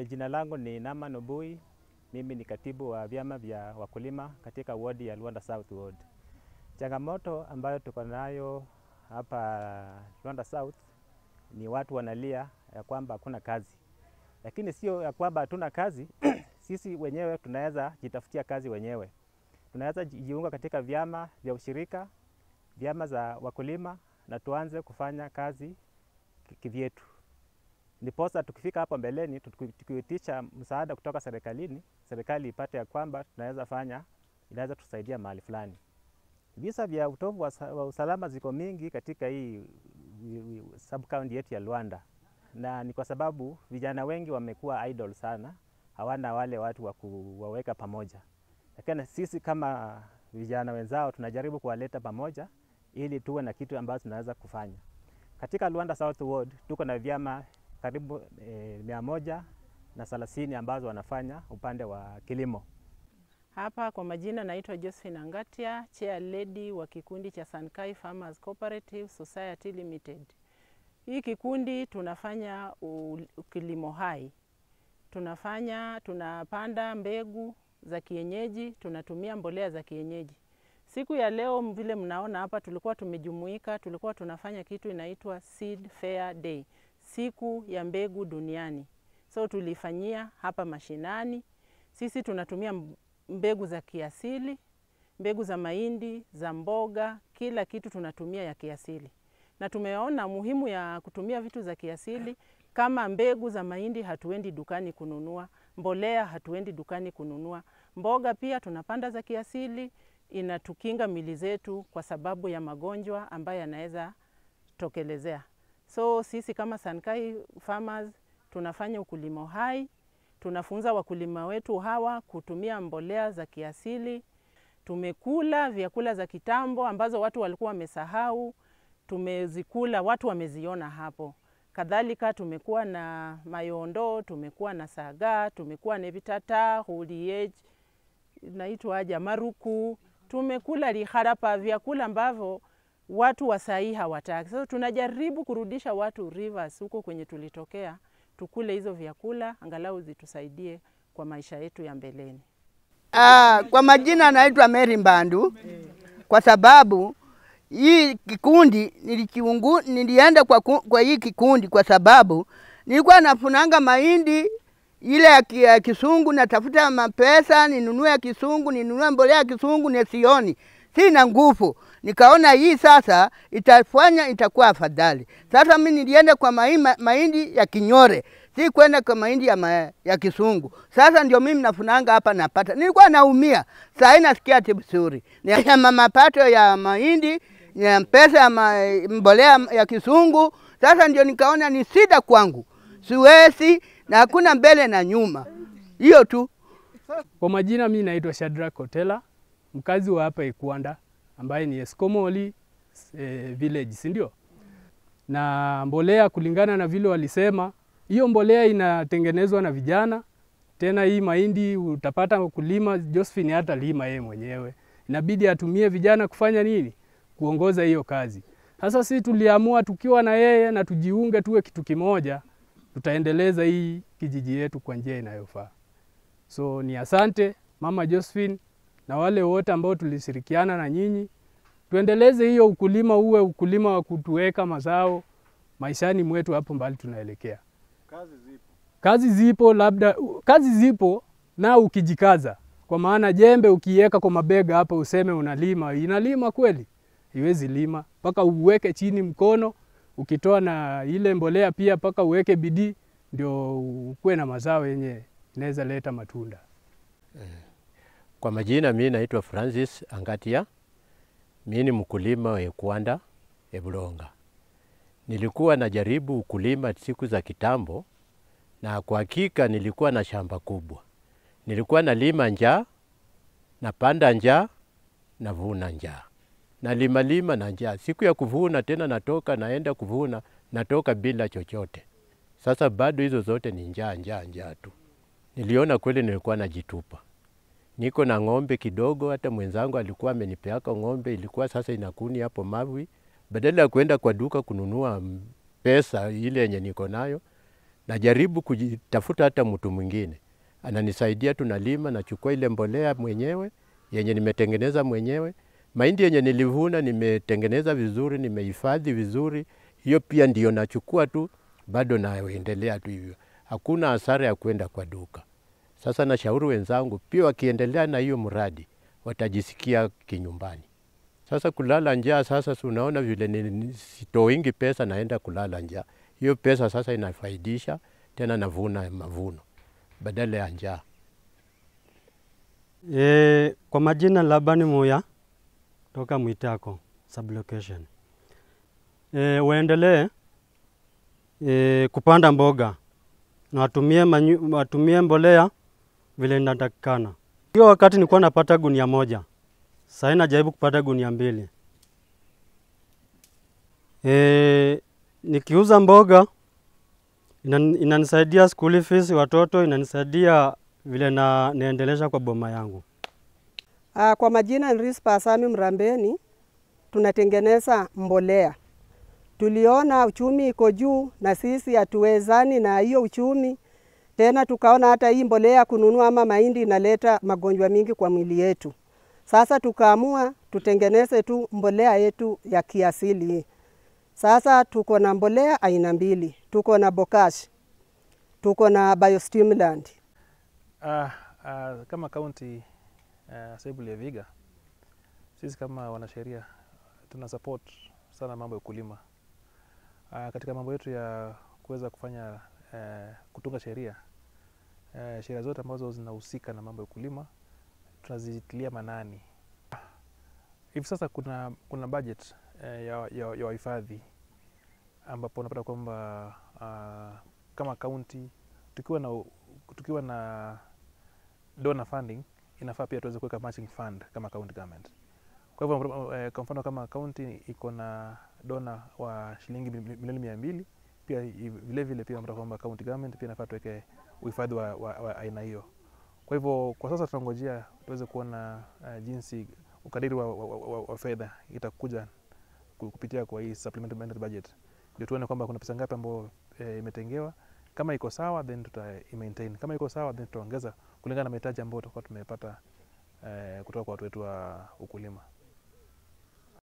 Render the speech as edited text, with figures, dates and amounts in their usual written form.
Jina langu ni Nama Nobui. Mimi ni katibu wa vyama vya wakulima katika wadi ya Luanda South Ward. Changamoto ambayo tuko nayo hapa Luanda South ni watu wanalia ya kwamba hakuna kazi. Lakini sio ya kwamba hatuna kazi, sisi wenyewe tunaweza jitafutia kazi wenyewe. Tunaweza jiunga katika vyama vya ushirika, vyama za wakulima na tuanze kufanya kazi kivyetu. Ndiposa tukifika hapo mbeleni, tukiitisha msaada kutoka serikalini, serikali ipate ya kwamba inaweza tusaidia mahali fulani. Visa vya utovu wa usalama ziko mingi katika hii sub-county yetu ya Luanda. Na ni kwa sababu vijana wengi wamekuwa idle sana, hawana wale watu wa kuwaweka pamoja. Lakini sisi kama vijana wenzao tunajaribu kuwaleta pamoja ili tuwe na kitu ambacho tunaweza kufanya. Katika Luanda South Ward tuko na vyama karibu 130 ambazo wanafanya upande wa kilimo. Hapa kwa majina naitwa Josephine Angatia, chair lady wa kikundi cha Sankai Farmers Cooperative Society Limited. Hii kikundi tunafanya kilimo hai. Tunapanda mbegu za kienyeji, tunatumia mbolea za kienyeji. Siku ya leo vile mnaona hapa tulikuwa tumejumuika, tulikuwa tunafanya kitu inaitwa Seed Fair Day, siku ya mbegu duniani. So tulifanyia hapa mashinani. Sisi tunatumia mbegu za kiasili, mbegu za mahindi, za mboga, kila kitu tunatumia ya kiasili. Na tumeona muhimu ya kutumia vitu za kiasili. Kama mbegu za mahindi hatuendi dukani kununua, mbolea hatuendi dukani kununua, mboga pia tunapanda za kiasili, inatukinga mili zetu kwa sababu ya magonjwa ambayo yanaweza tokelezea. So sisi kama Sankai Farmers tunafanya ukulima hai, tunafunza wakulima wetu hawa kutumia mbolea za kiasili. Tumekula vyakula za kitambo ambazo watu walikuwa wamesahau, tumezikula, watu wameziona hapo. Kadhalika tumekuwa na mayondo, tumekuwa na saga, tumekuwa na vitata, huliej, naitwa aje maruku, tumekula liharapa, vyakula ambavyo watu wa sahi hawataki. So tunajaribu kurudisha watu rivers huko kwenye tulitokea, tukule hizo vyakula angalau zitusaidie kwa maisha yetu ya mbeleni. Kwa majina naitwa Mary Mbandu. Kwa sababu hii kikundi nilienda kwa hii kikundi kwa sababu nilikuwa nafunanga mahindi ile ya kisungu, natafuta mapesa ninunue ya kisungu, ninunue mbolea ya kisungu, nesioni sina nguvu. Nikaona hii sasa itakuwa afadhali. Sasa mimi nilienda kwa mahindi ya kinyore, si kwenda kwa mahindi ya kisungu. Sasa ndio mimi nafunanga hapa napata. Nilikuwa naumia, sasa nasikia vizuri. Ni mapato ya mahindi, ya pesa ya mbolea ya kisungu. Sasa ndio nikaona ni shida kwangu. Siwezi na hakuna mbele na nyuma. Hiyo tu. Kwa majina mimi naitwa Shadrack Kotela, mkazi wa hapa Ikuanda, ambaye ni Eskomoli village, si ndio? Na mbolea kulingana na vile walisema, hiyo mbolea inatengenezwa na vijana. Tena hii mahindi utapata kulima Josephine hata lima yeye mwenyewe. Inabidi atumie vijana kufanya nini? Kuongoza hiyo kazi. Sasa sisi tuliamua tukiwa na yeye na tujiunge tuwe kitu kimoja, tutaendeleza hii kijiji yetu kwa njia inayofaa. So ni asante Mama Josephine na wale wote ambao tulishirikiana na nyinyi. Tuendeleze hiyo ukulima uwe ukulima wa kutuweka mazao maishani mwetu hapo mbali tunaelekea. Kazi zipo na ukijikaza. Kwa maana jembe ukiweka kwa mabega hapa useme unalima, inalima kweli? Iwezi lima. Paka uweke chini mkono, ukitoa na ile mbolea pia paka uweke bidii ndio ukue na mazao yenye inaweza leta matunda. Kwa majina mimi naitwa Francis Angatia. Mimi ni mkulima wa Ikuanda, Ebulonga. Nilikuwa najaribu ukulima siku za kitambo na kwa hakika nilikuwa na shamba kubwa. Nilikuwa nalima njaa, napanda njaa, navuna njaa. Nalima na njaa. Siku ya kuvuna tena naenda kuvuna, natoka bila chochote. Sasa bado hizo zote ni njaa tu. Niliona kweli nilikuwa najitupa. Niko na ng'ombe kidogo, hata mwenzangu alikuwa amenipeaka ng'ombe, ilikuwa sasa inakuni hapo Mavi. Badala ya kwenda kwa duka kununua pesa ile yenye niko nayo, najaribu kujitafuta hata mtu mwingine ananisaidia, tunalima, nachukua ile mbolea mwenyewe yenye nimetengeneza mwenyewe. Mahindi yenye nilivuna nimetengeneza vizuri, nimehifadhi vizuri, hiyo pia ndio nachukua tu, bado naendelea tu hivyo. Hakuna hasara ya kwenda kwa duka. Sasa nashauri wenzangu pia wakiendelea na hiyo mradi watajisikia kinyumbani. Sasa kulala njaa, sasa unaona vile sitoingi pesa, naenda kulala njaa. Hiyo pesa sasa inafaidisha, tena navuna mavuno badala ya njaa. Kwa majina Labani Muya toka Mwitako sublocation. Waendelee kupanda mboga na watumie mbolea vile inatakikana. Hiyo wakati nilikuwa napata gunia moja, sasa najaribu kupata gunia 2. Nikiuza mboga inanisaidia school fees watoto, inanisaidia vile naendelesha kwa boma yangu. Kwa majina ni Rispa Asami Mrambeni, tunatengeneza mbolea. Tuliona uchumi iko juu na sisi hatuwezani na hiyo uchumi. Tena tukaona hata hii mbolea kununua ama mahindi inaleta magonjwa mingi kwa mwili yetu. Sasa tukaamua tutengeneze tu mbolea yetu ya kiasili. Sasa tuko na mbolea aina 2. Tuko na Bokash, tuko na Biostimulant. Kama county Assembly ya Vihiga, sisi kama wanasheria tuna support sana mambo ya ukulima. Katika mambo yetu ya kuweza kufanya kutunga sheria, sheria zote ambazo zinahusika na mambo ya ukulima tunazitilia manani. Hivi sasa kuna budget ya wahifadhi, ambapo unapata kwamba kama county tukiwa na donor funding, inafaa pia tuweze kuweka matching fund kama county government. Kwa hivyo kwa mfano kama county iko na donor wa shilingi milioni 200, pia vile vile pia unapata kwamba county government pia inafaa tuweke uhifadhi wa aina hiyo. Kwa hivyo kwa sasa tunangojea tuweze kuona jinsi ukadiri wa fedha itakuja kupitia kwa hii supplementary budget, ndio tuone kwamba kuna pesa ngapi ambayo imetengewa. Kama iko sawa then maintain, kama iko sawa then tutaongeza kulingana na mahitaji ambayo tutakuwa tumepata kutoka kwa watu wetu wa ukulima.